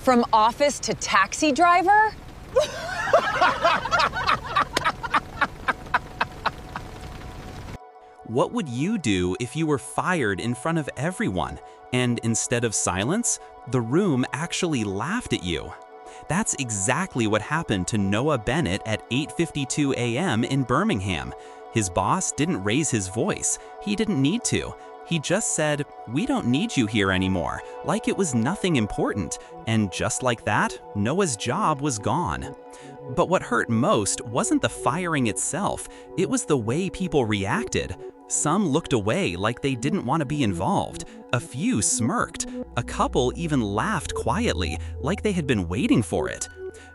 From office to taxi driver? What would you do if you were fired in front of everyone, and instead of silence, the room actually laughed at you? That's exactly what happened to Noah Bennett at 8:52 a.m. in Birmingham. His boss didn't raise his voice. He didn't need to. He just said, "We don't need you here anymore," like it was nothing important. And just like that, Noah's job was gone. But what hurt most wasn't the firing itself, it was the way people reacted. Some looked away like they didn't want to be involved. A few smirked. A couple even laughed quietly, like they had been waiting for it.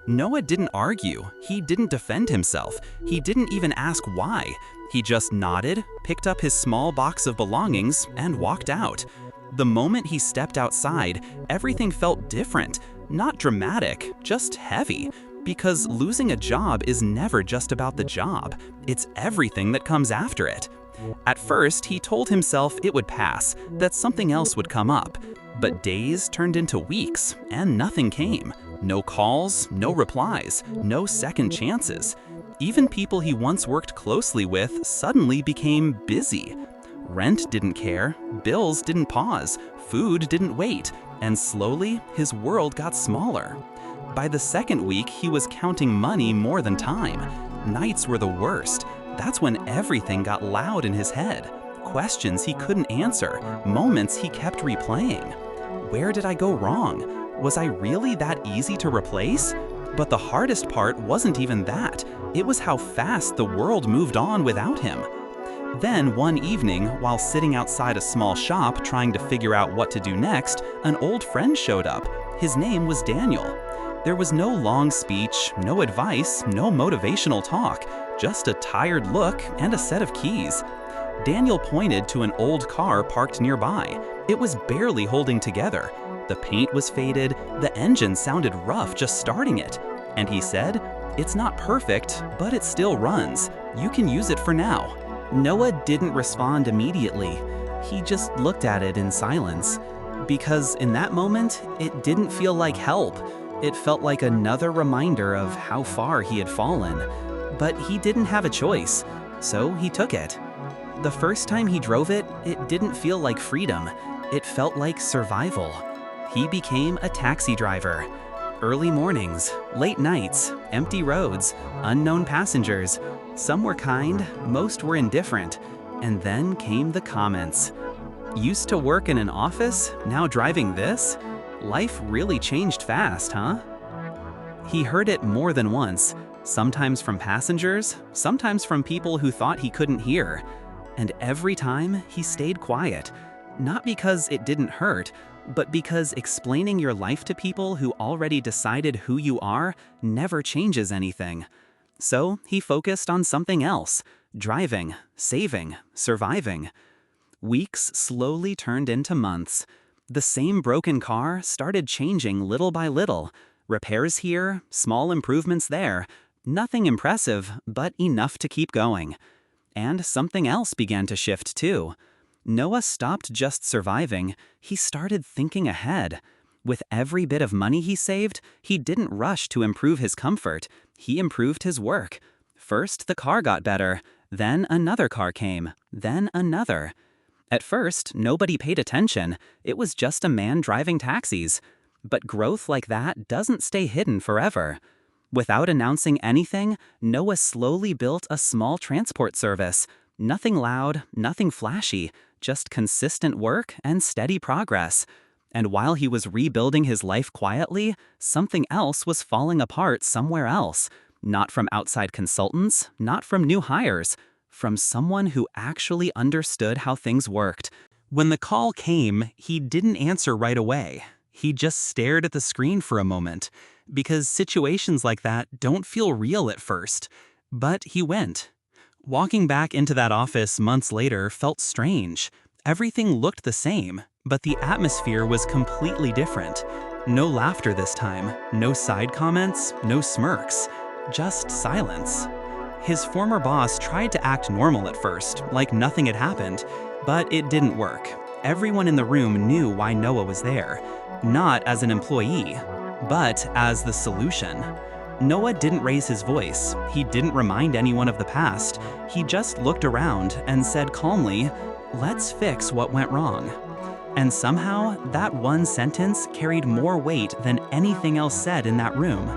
Noah didn't argue. He didn't defend himself. He didn't even ask why. He just nodded, picked up his small box of belongings, and walked out. The moment he stepped outside, everything felt different. Not dramatic, just heavy. Because losing a job is never just about the job. It's everything that comes after it. At first, he told himself it would pass, that something else would come up. But days turned into weeks, and nothing came. No calls, no replies, no second chances. Even people he once worked closely with suddenly became busy. Rent didn't care, bills didn't pause, food didn't wait, and slowly, his world got smaller. By the second week, he was counting money more than time. Nights were the worst. That's when everything got loud in his head. Questions he couldn't answer, moments he kept replaying. Where did I go wrong? Was I really that easy to replace? But the hardest part wasn't even that. It was how fast the world moved on without him. Then one evening, while sitting outside a small shop trying to figure out what to do next, an old friend showed up. His name was Daniel. There was no long speech, no advice, no motivational talk, just a tired look and a set of keys. Daniel pointed to an old car parked nearby. It was barely holding together. The paint was faded, the engine sounded rough just starting it. And he said, "It's not perfect, but it still runs. You can use it for now." Noah didn't respond immediately. He just looked at it in silence. Because in that moment, it didn't feel like help. It felt like another reminder of how far he had fallen. But he didn't have a choice, so he took it. The first time he drove it, it didn't feel like freedom. It felt like survival. He became a taxi driver. Early mornings, late nights, empty roads, unknown passengers. Some were kind, most were indifferent. And then came the comments. "Used to work in an office, now driving this? Life really changed fast, huh?" He heard it more than once, sometimes from passengers, sometimes from people who thought he couldn't hear. And every time, he stayed quiet. Not because it didn't hurt, but because explaining your life to people who already decided who you are never changes anything. So he focused on something else: driving, saving, surviving. Weeks slowly turned into months. The same broken car started changing little by little. Repairs here, small improvements there. Nothing impressive, but enough to keep going. And something else began to shift too. Noah stopped just surviving. He started thinking ahead. With every bit of money he saved, he didn't rush to improve his comfort. He improved his work. First, the car got better. Then another car came. Then another. At first, nobody paid attention. It was just a man driving taxis. But growth like that doesn't stay hidden forever. Without announcing anything, Noah slowly built a small transport service. Nothing loud, nothing flashy, just consistent work and steady progress. And while he was rebuilding his life quietly, something else was falling apart somewhere else. Not from outside consultants, not from new hires, from someone who actually understood how things worked. When the call came, he didn't answer right away. He just stared at the screen for a moment, because situations like that don't feel real at first. But he went. Walking back into that office months later felt strange. Everything looked the same, but the atmosphere was completely different. No laughter this time, no side comments, no smirks, just silence. His former boss tried to act normal at first, like nothing had happened, but it didn't work. Everyone in the room knew why Noah was there. Not as an employee, but as the solution. Noah didn't raise his voice. He didn't remind anyone of the past. He just looked around and said calmly, "Let's fix what went wrong." And somehow, that one sentence carried more weight than anything else said in that room.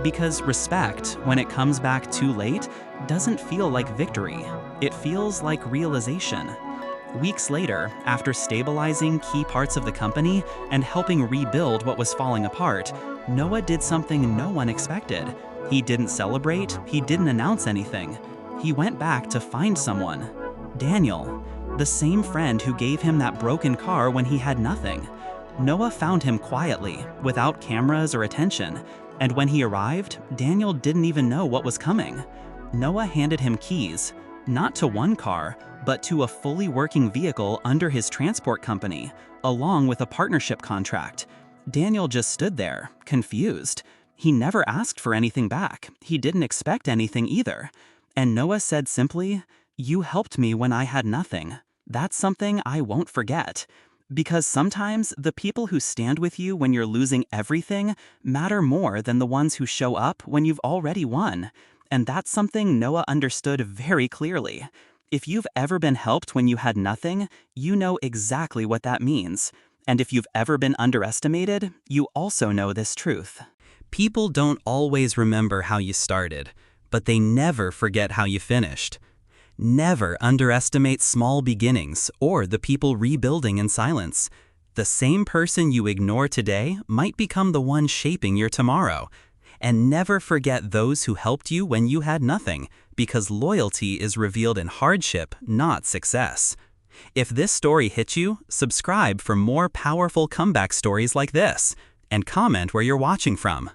Because respect, when it comes back too late, doesn't feel like victory. It feels like realization. Weeks later, after stabilizing key parts of the company and helping rebuild what was falling apart, Noah did something no one expected. He didn't celebrate, he didn't announce anything. He went back to find someone. Daniel, the same friend who gave him that broken car when he had nothing. Noah found him quietly, without cameras or attention, and when he arrived, Daniel didn't even know what was coming. Noah handed him keys, not to one car, but to a fully working vehicle under his transport company, along with a partnership contract. Daniel just stood there, confused. He never asked for anything back. He didn't expect anything either. And Noah said simply, "You helped me when I had nothing. That's something I won't forget." Because sometimes the people who stand with you when you're losing everything matter more than the ones who show up when you've already won. And that's something Noah understood very clearly. If you've ever been helped when you had nothing, you know exactly what that means. And if you've ever been underestimated, you also know this truth. People don't always remember how you started, but they never forget how you finished. Never underestimate small beginnings or the people rebuilding in silence. The same person you ignore today might become the one shaping your tomorrow. And never forget those who helped you when you had nothing, because loyalty is revealed in hardship, not success. If this story hit you, subscribe for more powerful comeback stories like this, and comment where you're watching from.